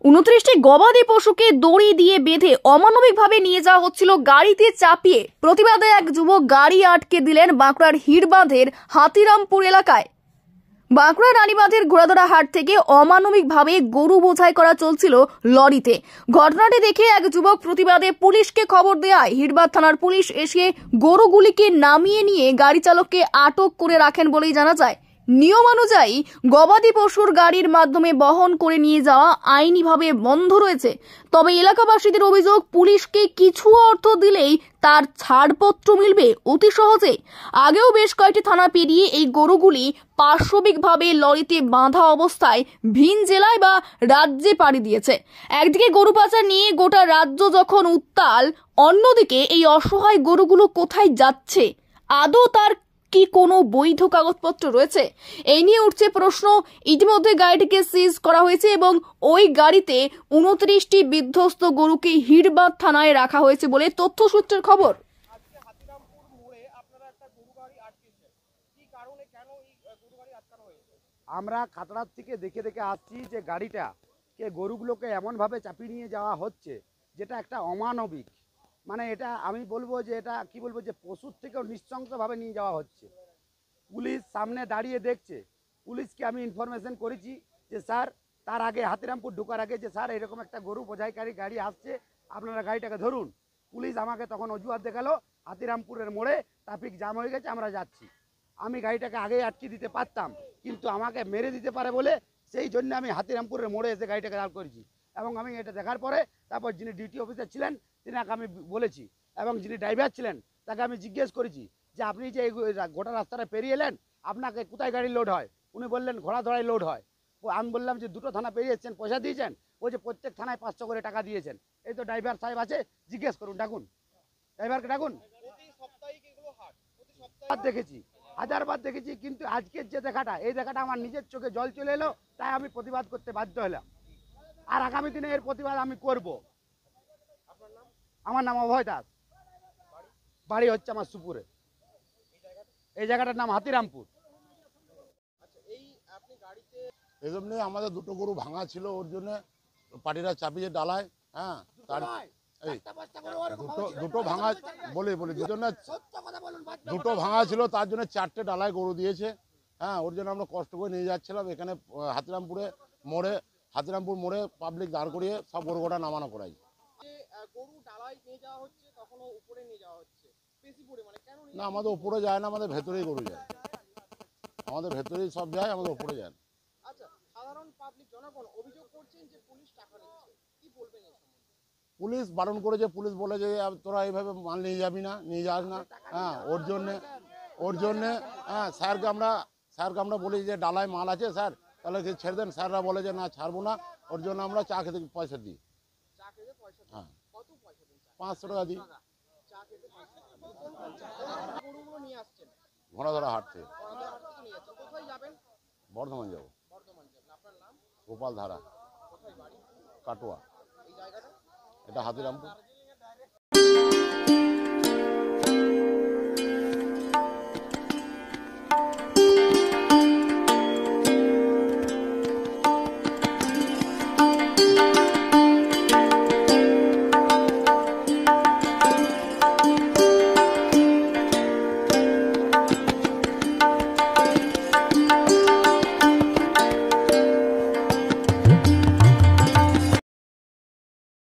29টি গবাদি পশুকে দড়ি দিয়ে বেঁধে অমানবিকভাবে নিয়ে যাওয়া হচ্ছিল গাড়িতে চাপিয়ে। প্রতিবাদে এক যুবক গাড়ি আটকে দিলেন বাঁকুড়ার হিড়বাঁধের হাতিরামপুর এলাকায়। বাঁকুড়া রানীবাঁধের ঘোড়াধরা হাট থেকে অমানবিকভাবে গরু বোঝাই করা চলছিল লরিতে। ঘটনাটি দেখে এক যুবক প্রতিবাদে পুলিশকে খবর দেয়। হিড়বাঁধ থানার পুলিশ এসে গরুগুলিকে নামিয়ে নিয়ে গাড়ি চালককে আটক করে রাখেন বলেই জানা যায়। নিয়ম অনুযায়ী গবাদি পশুর গাড়ির মাধ্যমে বহন করে নিয়ে যাওয়া আইনিভাবে বন্ধ রয়েছে। তবে এলাকাবাসীদের অভিযোগ, পুলিশকে কিছু অর্থ দিলেই তার ছাড়পত্র মিলবে অতি সহজে। আগেও বেশ কয়েকটি থানা পেরিয়ে এই গরুগুলি পাশবিকভাবে লরিতে বাঁধা অবস্থায় ভিন জেলায় বা রাজ্যে পাড়ি দিয়েছে। একদিকে গরু পাচার নিয়ে গোটা রাজ্য যখন উত্তাল, অন্যদিকে এই অসহায় গরুগুলো কোথায় যাচ্ছে? আদৌ তার কি কোনো বৈধ কাগজপত্র রয়েছে? এই নিয়ে উঠছে প্রশ্ন। ইতিমধ্যে গাড়িটিকে সিজ করা হয়েছে এবং ওই গাড়িতে 29টি বিধ্বস্ত গরুকে হিড়বাঁধ থানায় রাখা হয়েছে বলে তথ্য সূত্রের খবর। আমরা খাতড়ার থেকে দেখে দেখে আসছি যে গাড়িটা কে গরুগুলোকে এমনভাবে চাপিয়ে নিয়ে যাওয়া হচ্ছে যেটা একটা অমানবিক, মানে এটা আমি বলবো যে এটা কি বলবো যে পশুর থেকেও নৃশংসভাবে নিয়ে যাওয়া হচ্ছে। পুলিশ সামনে দাঁড়িয়ে দেখছে। পুলিশকে আমি ইনফরমেশন করেছি যে স্যার, তার আগে হাতিরামপুর ঢোকার আগে যে স্যার এরকম একটা গরু বোঝাইকারী গাড়ি আসছে, আপনারা গাড়িটাকে ধরুন। পুলিশ আমাকে তখন অজুহাত দেখালো হাতিরামপুরের মোড়ে ট্রাফিক জ্যাম হয়ে গেছে, আমরা যাচ্ছি। আমি গাড়িটাকে আগেই আটকে দিতে পারতাম, কিন্তু আমাকে মেরে দিতে পারে বলে সেই জন্য আমি হাতিরামপুরের মোড়ে এসে গাড়িটাকে দাঁড় করেছি। এবং আমি এটা দেখার পরে তারপর যিনি ডিউটি অফিসার ছিলেন তিনাকে আমি বলেছি, এবং যিনি ড্রাইভার ছিলেন তাকে আমি জিজ্ঞেস করেছি যে আপনি যে এই গোটা রাস্তাটা পেরিয়ে এলেন, আপনাকে কোথায় গাড়ি লোড হয়? উনি বললেন ঘোড়াধরায় লোড হয়। আমি বললাম যে দুটো থানা পেরিয়ে এসেছেন, পয়সা দিয়েছেন? ও যে প্রত্যেক থানায় 500 করে টাকা দিয়েছেন। এই তো ড্রাইভার সাহেব আছে, জিজ্ঞেস করুন, ডাকুন ড্রাইভারকে, ডাকুন। দেখেছি, হাজারবার দেখেছি, কিন্তু আজকের যে দেখাটা, এই দেখাটা আমার নিজের চোখে জল চলে এলো, তাই আমি প্রতিবাদ করতে বাধ্য হলাম। আর আগামী দিনে এর প্রতিবাদ আমি করব। আমার নাম অভয় দাস, বাড়ি হচ্ছে আমার সুপুরে। এই জায়গাটার নাম হাতিরামপুর। এই জন্য আমাদের দুটো গরু ভাঙা ছিল, ওর জন্য পার্টিরা চাপিয়ে ডালায়। হ্যাঁ, তার এই দুটো ভাঙা বলি দুটো ভাঙা ছিল, তার জন্য 4টে ডালায় গরু দিয়েছে। হ্যাঁ, ওর জন্য আমরা কষ্ট করে নিয়ে যাচ্ছিলাম। এখানে হাতিরামপুর মোড়ে পাবলিক দাঁড় করিয়ে সব গরু গোটা নামানো করাই। না, আমাদের উপরে যায় না, আমাদের ভেতরেই গরু যায়। আমাদের ভেতরেই সব যায়, আমাদের উপরে যায় না। পুলিশ বারণ করেছে, পুলিশ বলে যে তোরা এইভাবে মাল নিয়ে যাবি না, নিয়ে যাস না। হ্যাঁ, ওর জন্যে হ্যাঁ স্যারকে আমরা বলি যে ডালায় মাল আছে স্যার, তাহলে ছেড়ে দেন। স্যাররা বলে যে না, ছাড়বো না। ওর জন্য আমরা চা খেতে পয়সা দিই। হ্যাঁ, 500 টাকা দিই। ঘোড়াধরা হাট থেকে বর্ধমান যাবো। গোপাল ধারা, কাটোয়া। এটা হাতিরামপুর।